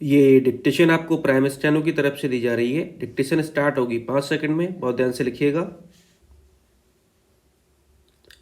ये डिक्टेशन आपको prime steno की तरफ से दी जा रही है। डिक्टेशन स्टार्ट होगी 5 सेकंड में, बहुत ध्यान से लिखिएगा।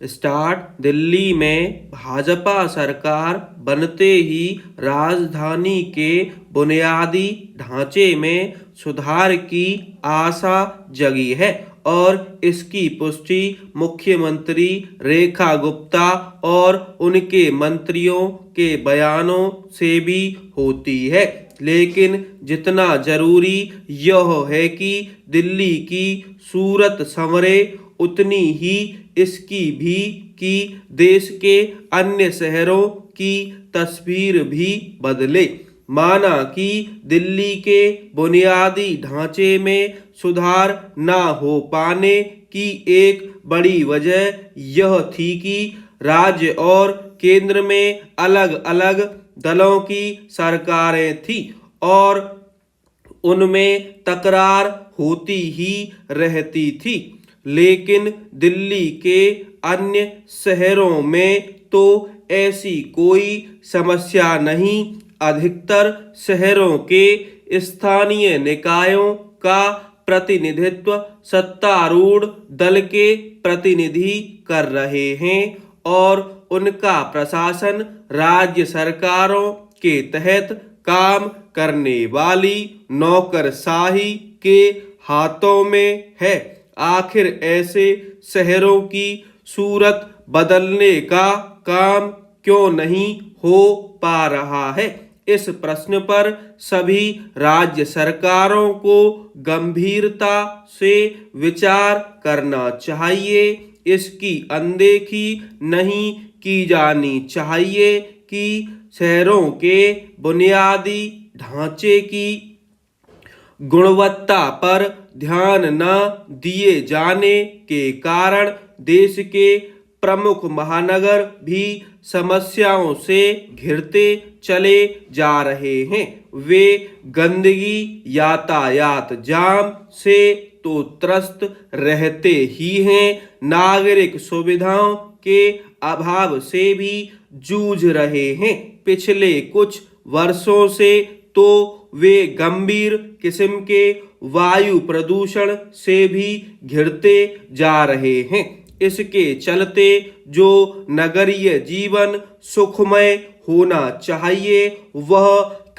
स्टार्ट। दिल्ली में भाजपा सरकार बनते ही राजधानी के बुनियादी ढांचे में सुधार की आशा जगी है और इसकी पुष्टि मुख्यमंत्री रेखा गुप्ता और उनके मंत्रियों के बयानों से भी होती है। लेकिन जितना जरूरी यह है कि दिल्ली की सूरत संवरे, उतनी ही इसकी भी कि देश के अन्य शहरों की तस्वीर भी बदले। माना कि दिल्ली के बुनियादी ढांचे में सुधार ना हो पाने की एक बड़ी वजह यह थी कि राज्य और केंद्र में अलग अलग दलों की सरकारें थी और उनमें तकरार होती ही रहती थी। लेकिन दिल्ली के अन्य शहरों में तो ऐसी कोई समस्या नहीं। अधिकतर शहरों के स्थानीय निकायों का प्रतिनिधित्व सत्तारूढ़ दल के प्रतिनिधि कर रहे हैं और उनका प्रशासन राज्य सरकारों के तहत काम करने वाली नौकरशाही के हाथों में है। आखिर ऐसे शहरों की सूरत बदलने का काम क्यों नहीं हो पा रहा है? इस प्रश्न पर सभी राज्य सरकारों को गंभीरता से विचार करना चाहिए। इसकी अनदेखी नहीं की जानी चाहिए कि शहरों के बुनियादी ढांचे की गुणवत्ता पर ध्यान न दिए जाने के कारण देश के प्रमुख महानगर भी समस्याओं से घिरते चले जा रहे हैं। वे गंदगी, यातायात जाम से तो त्रस्त रहते ही हैं, नागरिक सुविधाओं के अभाव से भी जूझ रहे हैं। पिछले कुछ वर्षों से तो वे गंभीर किस्म के वायु प्रदूषण से भी घिरते जा रहे हैं। इसके चलते जो नगरीय जीवन सुखमय होना चाहिए वह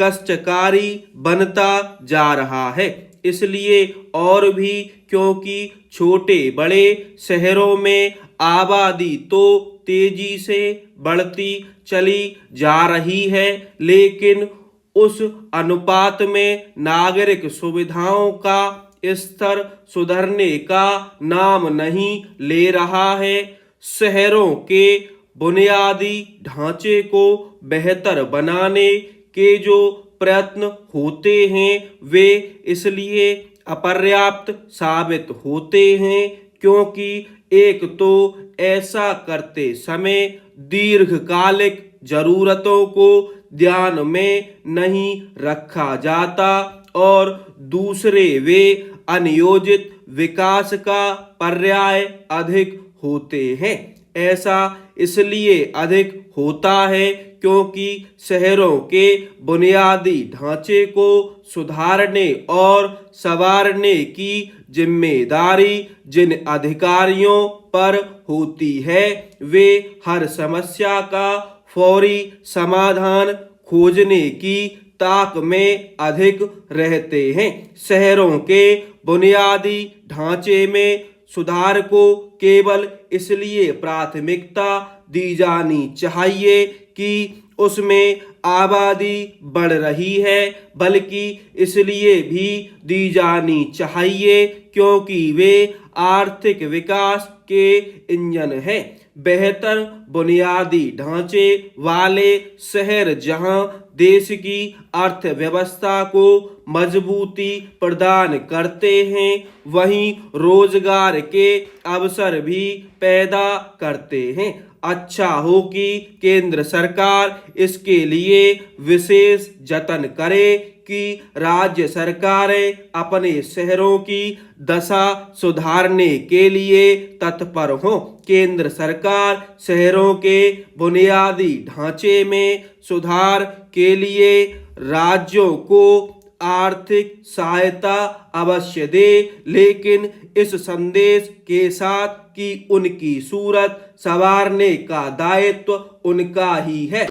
कष्टकारी बनता जा रहा है। इसलिए और भी क्योंकि छोटे बड़े शहरों में आबादी तो तेजी से बढ़ती चली जा रही है, लेकिन उस अनुपात में नागरिक सुविधाओं का स्तर सुधरने का नाम नहीं ले रहा है। शहरों के बुनियादी ढांचे को बेहतर बनाने के जो प्रयत्न होते हैं वे इसलिए अपर्याप्त साबित होते हैं क्योंकि एक तो ऐसा करते समय दीर्घकालिक जरूरतों को ध्यान में नहीं रखा जाता और दूसरे वे अनियोजित विकास का पर्याय अधिक होते हैं। ऐसा इसलिए अधिक होता है क्योंकि शहरों के बुनियादी ढांचे को सुधारने और संवारने की जिम्मेदारी जिन अधिकारियों पर होती है वे हर समस्या का फौरी समाधान खोजने की ताक में अधिक रहते हैं। शहरों के बुनियादी ढांचे में सुधार को केवल इसलिए प्राथमिकता दी जानी चाहिए कि उसमें आबादी बढ़ रही है, बल्कि इसलिए भी दी जानी चाहिए क्योंकि वे आर्थिक विकास के इंजन हैं। बेहतर बुनियादी ढांचे वाले शहर जहां देश की अर्थव्यवस्था को मजबूती प्रदान करते हैं, वहीं रोजगार के अवसर भी पैदा करते हैं। अच्छा हो कि केंद्र सरकार इसके लिए विशेष जतन करे कि राज्य सरकारें अपने शहरों की दशा सुधारने के लिए तत्पर हों। केंद्र सरकार शहरों के बुनियादी ढांचे में सुधार के लिए राज्यों को आर्थिक सहायता अवश्य दे, लेकिन इस संदेश के साथ कि उनकी सूरत संवारने का दायित्व उनका ही है।